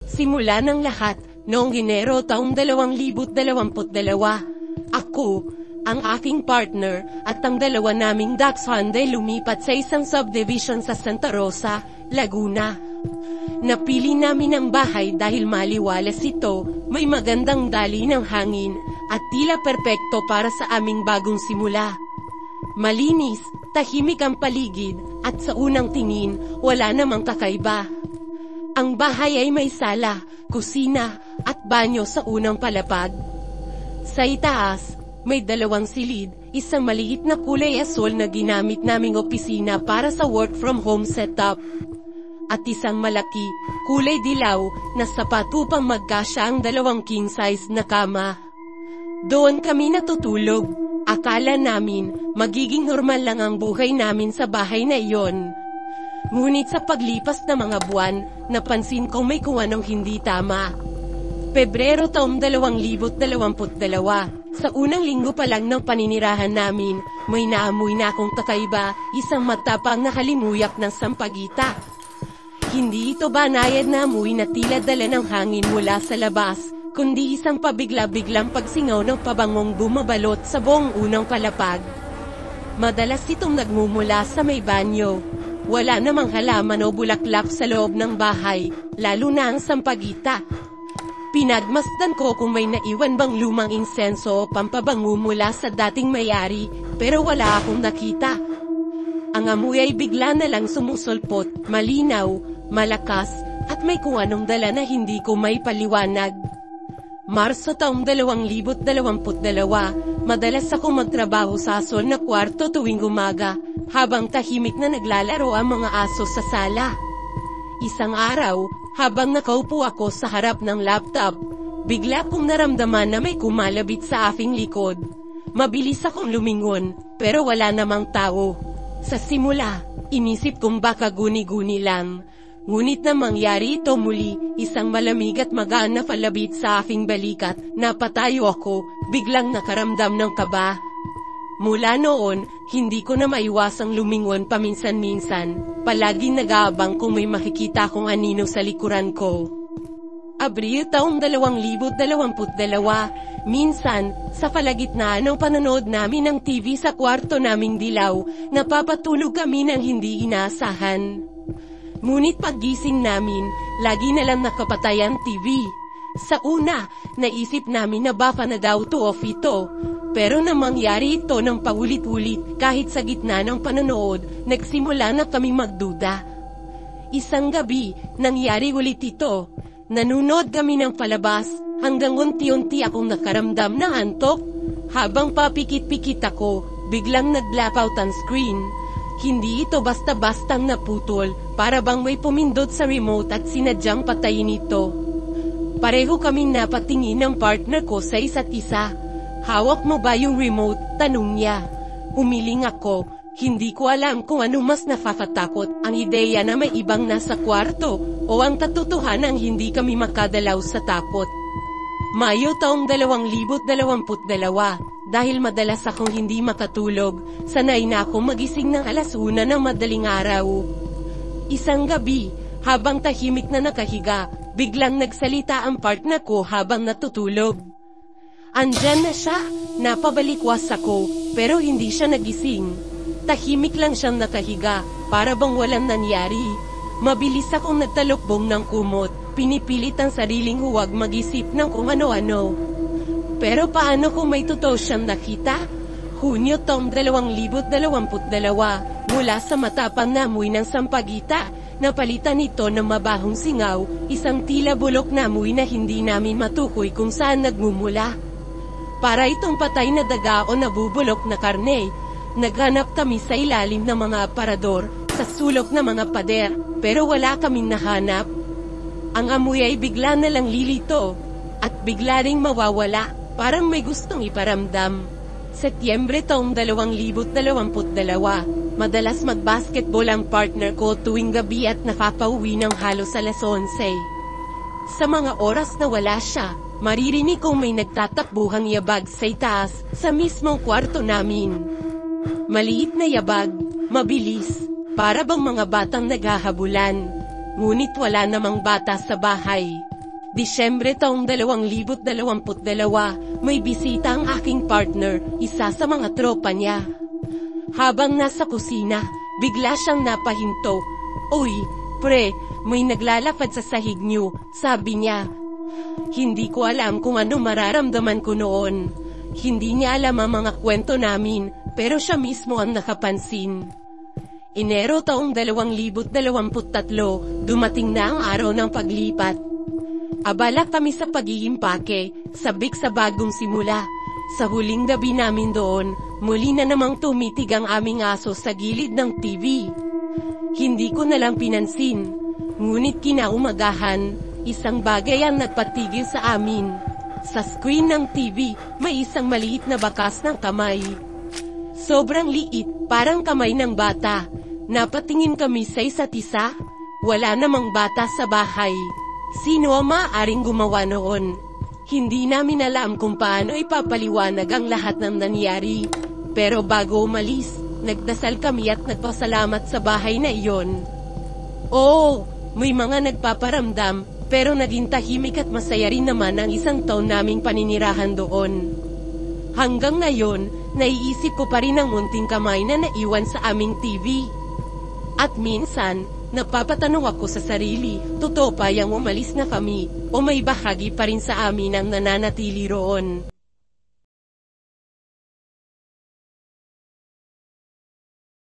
Simula ng lahat, noong Enero taong 2022, ako, ang aking partner, at ang dalawa naming dachshund ay lumipat sa isang subdivision sa Santa Rosa, Laguna. Napili namin ang bahay dahil maliwalas ito, may magandang daloy ng hangin, at tila perpekto para sa aming bagong simula. Malinis, tahimik ang paligid, at sa unang tingin, wala namang kakaiba. Ang bahay ay may sala, kusina, at banyo sa unang palapag. Sa itaas, may dalawang silid, isang maliit na kulay asul na ginamit naming opisina para sa work from home setup. At isang malaki, kulay dilaw, na sapat upang magkasya ang dalawang king size na kama. Doon kami natutulog. Akala namin, magiging normal lang ang buhay namin sa bahay na iyon. Ngunit sa paglipas na mga buwan, napansin kong may kung anong hindi tama. Pebrero taong 2022, sa unang linggo pa lang ng paninirahan namin, may naamoy na akong kakaiba, isang matapang na halimuyak ng sampagita. Hindi ito banayad na amoy na tila dala ng hangin mula sa labas, kundi isang pabigla-biglang pagsingaw ng pabangong bumabalot sa buong unang palapag. Madalas itong nagmumula sa may banyo. Wala namang halaman o bulaklak sa loob ng bahay, lalo na ang sampagita. Pinagmasdan ko kung may naiwan bang lumang insenso o pampabango mula sa dating may-ari, pero wala akong nakita. Ang amoy ay bigla na lang sumusulpot, malinaw, malakas, at may kung anong dala na hindi ko may paliwanag. Marso taong 2022, madalas akong magtrabaho sa asul na kwarto tuwing umaga, habang tahimik na naglalaro ang mga aso sa sala. Isang araw, habang nakaupo ako sa harap ng laptop, bigla kong naramdaman na may kumalabit sa aking likod. Mabilis akong lumingon, pero wala namang tao. Sa simula, inisip kong baka guni-guni lang. Ngunit na mangyari ito muli, isang malamig at magaan na palabit sa aking balikat, napatayo ako, biglang nakaramdam ng kaba. Mula noon, hindi ko na maiwasang lumingon paminsan-minsan, palagi nag-aabang kung may makikita akong anino sa likuran ko. Abril taong 2022, minsan, sa kalagitnaan ng panonood namin ng TV sa kwarto naming dilaw, napapatulog kami ng hindi inaasahan. Ngunit paggising namin, lagi na lang nakapatay ang TV. Sa una, naisip namin na baka na daw to off ito. Pero nang mangyari ito ng paulit-ulit, kahit sa gitna ng panonood, nagsimula na kami magduda. Isang gabi, nangyari ulit ito. Nanunod kami ng palabas, hanggang unti-unti akong nakaramdam ng antok. Habang papikit-pikit ako, biglang nag-blackout ang screen. Hindi ito basta-bastang naputol, para bang may pumindot sa remote at sinadyang patayin ito. Pareho kaming napatingin ng partner ko sa isa't isa. Hawak mo ba yung remote? Tanong niya. Umiling ako, hindi ko alam kung ano mas nakakatakot, ang ideya na may ibang nasa kwarto, o ang katotohanang hindi kami makadalaw sa takot. Mayo taong 2022, dahil madalas akong hindi makatulog, sanay na akong magising ng 1:00 ng madaling araw. Isang gabi, habang tahimik na nakahiga, biglang nagsalita ang partner ko habang natutulog. Andyan na siya, napabalikwas ako, pero hindi siya nagising. Tahimik lang siyang nakahiga, para bang walang nangyari. Mabilis akong nagtalokbong ng kumot, pinipilit ang sariling huwag mag-isip ng kung ano-ano. Pero paano kung may totoo siyang nakita? Hunyo taong 2022, mula sa matapang na amoy ng sampagita, napalitan ito ng mabahong singaw, isang tila bulok na amoy na hindi namin matukoy kung saan nagmumula. Para itong patay na daga o nabubulok na karne. Naghanap kami sa ilalim ng mga aparador, sa sulok ng mga pader, pero wala kaming nahanap. Ang amoy ay bigla na lang lilito, at bigla ring mawawala, parang may gustong iparamdam. Setyembre taong 2022, madalas mag-basketball ang partner ko tuwing gabi at nakapauwi ng halos alas 11. Sa mga oras na wala siya, maririnig kong may nagtatakbuhang yabag sa itaas, sa mismong kwarto namin. Maliit na yabag, mabilis, para bang mga batang naghahabulan. Ngunit wala namang bata sa bahay. Disyembre taong 2022, may bisita ang aking partner, isa sa mga tropa niya. Habang nasa kusina, bigla siyang napahinto. "Uy, pre, may naglalakad sa sahig niyo," sabi niya. Hindi ko alam kung ano mararamdaman ko noon. Hindi niya alam ang mga kwento namin, pero siya mismo ang nakapansin. Enero taong 2023, dumating na ang araw ng paglipat. Abala kami sa pag-iimpake, sabik sa bagong simula. Sa huling gabi namin doon, muli na namang tumitig ang aming aso sa gilid ng TV. Hindi ko nalang pinansin, ngunit kinaumagahan, isang bagay ang nagpatigil sa amin. Sa screen ng TV, may isang maliit na bakas ng kamay. Sobrang liit, parang kamay ng bata. Napatingin kami sa isa't isa. Wala namang bata sa bahay. Sino ang maaaring gumawa noon? Hindi namin alam kung paano ipapaliwanag ang lahat ng nangyari. Pero bago umalis, nagdasal kami at nagpasalamat sa bahay na iyon. Oo, may mga nagpaparamdam, pero naging tahimik at masaya rin naman ang isang taon naming paninirahan doon. Hanggang ngayon, naiisip ko pa rin ang munting kamay na naiwan sa aming TV. At minsan, napapatanong ako sa sarili, totoo pa yang umalis na kami, o may bahagi pa rin sa amin ang nananatili roon.